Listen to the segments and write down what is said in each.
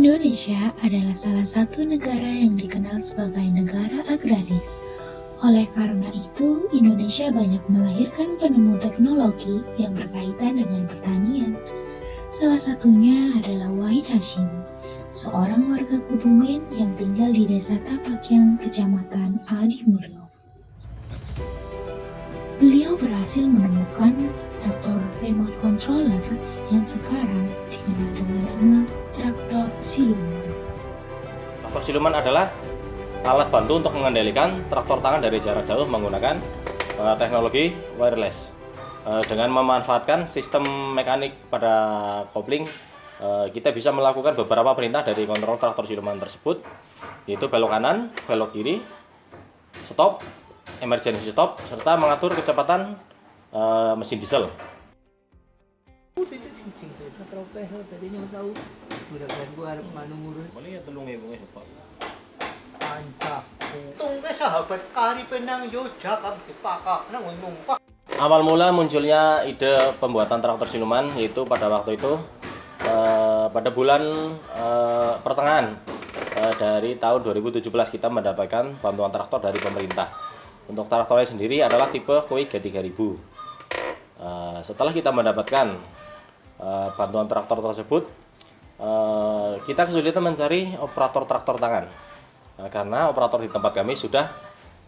Indonesia adalah salah satu negara yang dikenal sebagai negara agraris. Oleh karena itu, Indonesia banyak melahirkan penemu teknologi yang berkaitan dengan pertanian. Salah satunya adalah Wahid Hasyim, seorang warga Kebumen yang tinggal di Desa Tapakyang, Kecamatan Adimulyo. Beliau berhasil menemukan traktor remote controller yang sekarang dikenal dengan nama traktor siluman. Traktor siluman adalah alat bantu untuk mengendalikan traktor tangan dari jarak jauh menggunakan teknologi wireless. Dengan memanfaatkan sistem mekanik pada kopling, kita bisa melakukan beberapa perintah dari kontrol traktor siluman tersebut, yaitu belok kanan, belok kiri, stop, emergency stop, serta mengatur kecepatan mesin diesel. Awal mula munculnya ide pembuatan traktor siluman yaitu pada waktu itu pada bulan pertengahan dari tahun 2017 kita mendapatkan bantuan traktor dari pemerintah. Untuk traktornya sendiri adalah tipe Koiga 3000. Setelah kita mendapatkan bantuan traktor tersebut, kita kesulitan mencari operator traktor tangan karena operator di tempat kami sudah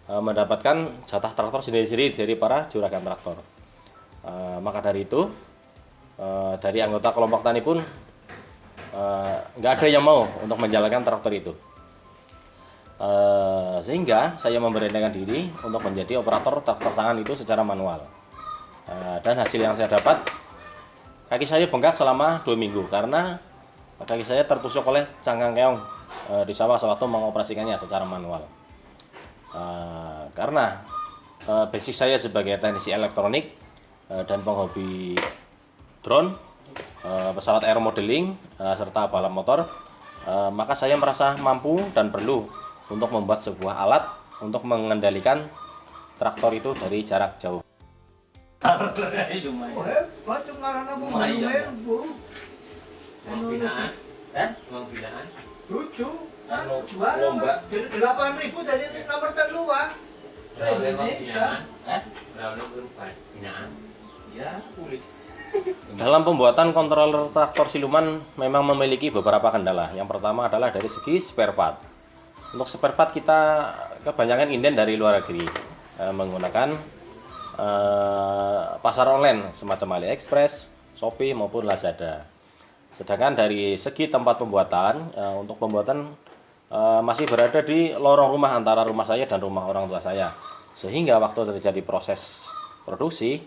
mendapatkan jatah traktor sendiri-sendiri dari para juragan traktor. Maka dari itu, dari anggota kelompok tani pun nggak ada yang mau untuk menjalankan traktor itu. Sehingga saya memberanikan diri untuk menjadi operator traktor tangan itu secara manual. Dan hasil yang saya dapat, kaki saya bengkak selama 2 minggu karena kaki saya tertusuk oleh cangkang keong di sawah sewaktu mengoperasikannya secara manual. Karena basic saya sebagai teknisi elektronik dan penghobi drone, pesawat air modeling, serta balap motor, maka saya merasa mampu dan perlu untuk membuat sebuah alat untuk mengendalikan traktor itu dari jarak jauh. Dalam pembuatan controller traktor siluman memang memiliki beberapa kendala. Yang pertama adalah dari segi spare part. Untuk spare part kita kebanyakan inden dari luar negeri, menggunakan pasar online semacam AliExpress, Shopee maupun Lazada. Sedangkan dari segi tempat pembuatan, untuk pembuatan masih berada di lorong rumah antara rumah saya dan rumah orang tua saya. Sehingga waktu terjadi proses produksi,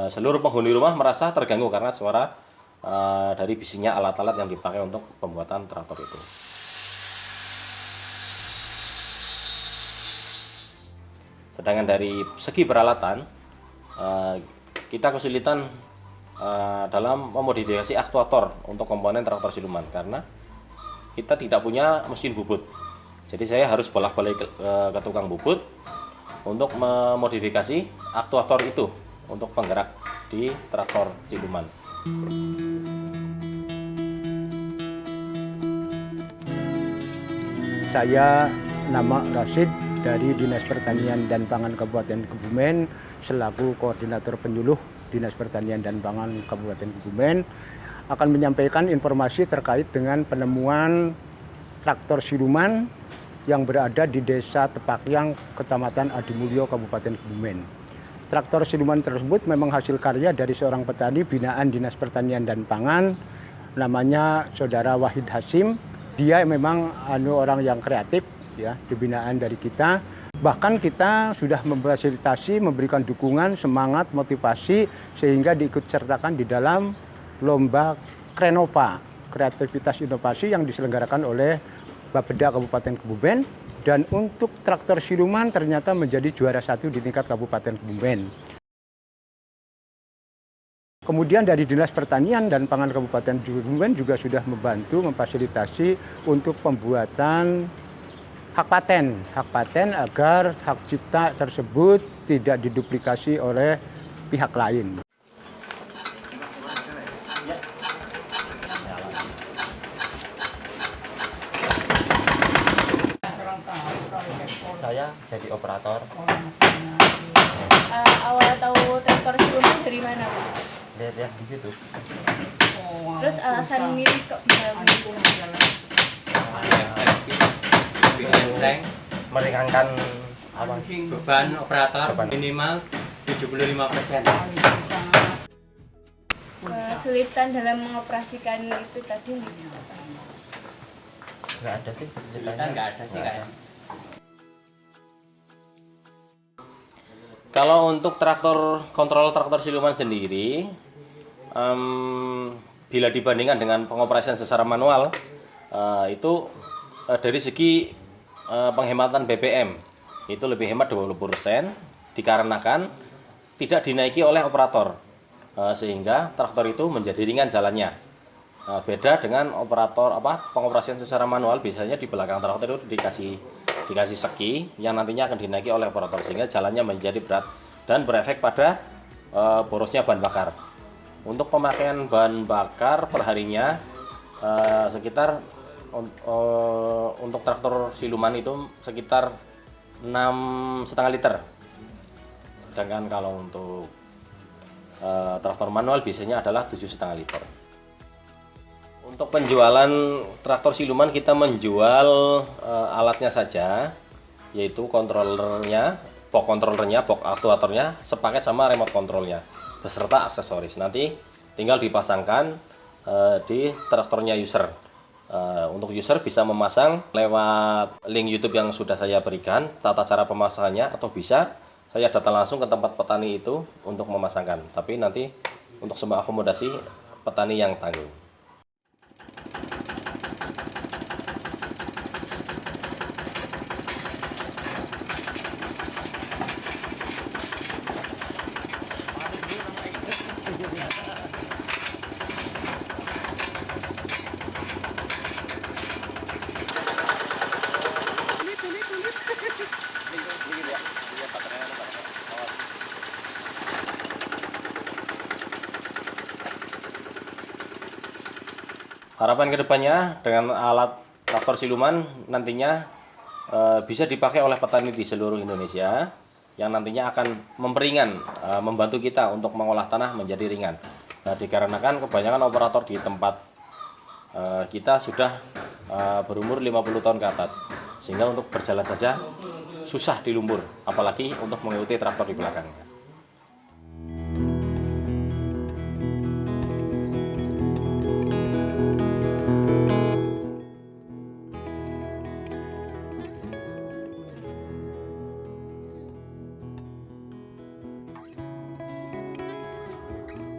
seluruh penghuni rumah merasa terganggu karena suara dari bisingnya alat-alat yang dipakai untuk pembuatan traktor itu. Sedangkan dari segi peralatan, kita kesulitan dalam memodifikasi aktuator untuk komponen traktor siluman karena kita tidak punya mesin bubut. Jadi saya harus bolak-balik ke tukang bubut untuk memodifikasi aktuator itu untuk penggerak di traktor siluman. Saya nama Rasid dari Dinas Pertanian dan Pangan Kabupaten Kebumen selaku Koordinator Penyuluh Dinas Pertanian dan Pangan Kabupaten Kebumen akan menyampaikan informasi terkait dengan penemuan traktor siluman yang berada di Desa Tapakyang, Kecamatan Adimulyo, Kabupaten Kebumen. Traktor siluman tersebut memang hasil karya dari seorang petani binaan Dinas Pertanian dan Pangan, namanya Saudara Wahid Hasyim. Dia memang orang yang kreatif, ya, di binaan dari kita. Bahkan kita sudah memfasilitasi, memberikan dukungan, semangat, motivasi sehingga diikut sertakan di dalam lomba Krenova, kreativitas inovasi yang diselenggarakan oleh Bapeda Kabupaten Kebumen, dan untuk traktor siluman ternyata menjadi juara 1 di tingkat Kabupaten Kebumen. Kemudian dari Dinas Pertanian dan Pangan Kabupaten Kebumen juga sudah membantu memfasilitasi untuk pembuatan hak paten agar hak cipta tersebut tidak diduplikasi oleh pihak lain. Saya jadi operator. Awal tahu traktor siluman dari mana, Pak? Lihat di YouTube. Terus alasan milih kok bisa milih? Meringankan apa? Beban operator Beban. minimal 75%. Kesulitan dalam mengoperasikan itu tadi Nggak ada sih kesulitannya. Kan nggak ada sih Nggak kayaknya. Kalau untuk kontrol traktor siluman sendiri, bila dibandingkan dengan pengoperasian secara manual, itu dari segi penghematan BBM itu lebih hemat 20%, dikarenakan tidak dinaiki oleh operator, sehingga traktor itu menjadi ringan jalannya. Beda dengan pengoperasian secara manual, biasanya di belakang traktor itu dikasih seki yang nantinya akan dinaiki oleh operator, sehingga jalannya menjadi berat dan berefek pada borosnya bahan bakar. Untuk pemakaian bahan bakar perharinya sekitar untuk traktor siluman itu sekitar 6,5 liter, sedangkan kalau untuk traktor manual biasanya adalah 7,5 liter. Untuk penjualan traktor siluman, kita menjual alatnya saja, yaitu kontrolernya, box kontrolernya, box aktuatornya, sepaket sama remote kontrolnya, beserta aksesoris. Nanti tinggal dipasangkan di traktornya user. Untuk user bisa memasang lewat link YouTube yang sudah saya berikan, tata cara pemasangannya, atau bisa saya datang langsung ke tempat petani itu untuk memasangkan. Tapi nanti untuk semua akomodasi petani yang tanggung. Harapan kedepannya dengan alat traktor siluman nantinya bisa dipakai oleh petani di seluruh Indonesia, yang nantinya akan memperingan, membantu kita untuk mengolah tanah menjadi ringan. Nah, dikarenakan kebanyakan operator di tempat kita sudah berumur 50 tahun ke atas, sehingga untuk berjalan saja susah di lumpur, apalagi untuk mengikuti traktor di belakang.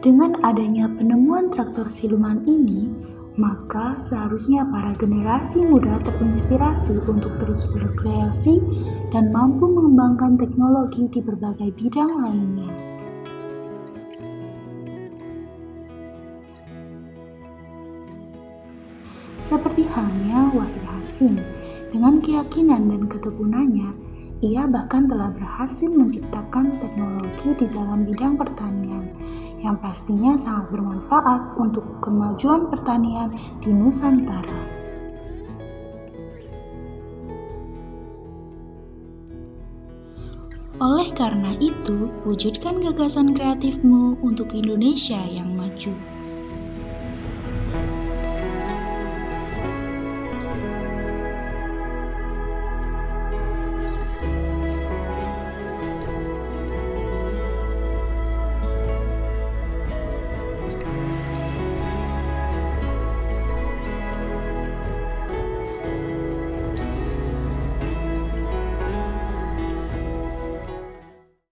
Dengan adanya penemuan traktor siluman ini, maka seharusnya para generasi muda terinspirasi untuk terus berkreasi dan mampu mengembangkan teknologi di berbagai bidang lainnya. Seperti halnya Wahid Hasim, dengan keyakinan dan ketekunannya, ia bahkan telah berhasil menciptakan teknologi di dalam bidang pertanian yang pastinya sangat bermanfaat untuk kemajuan pertanian di Nusantara. Oleh karena itu, wujudkan gagasan kreatifmu untuk Indonesia yang maju.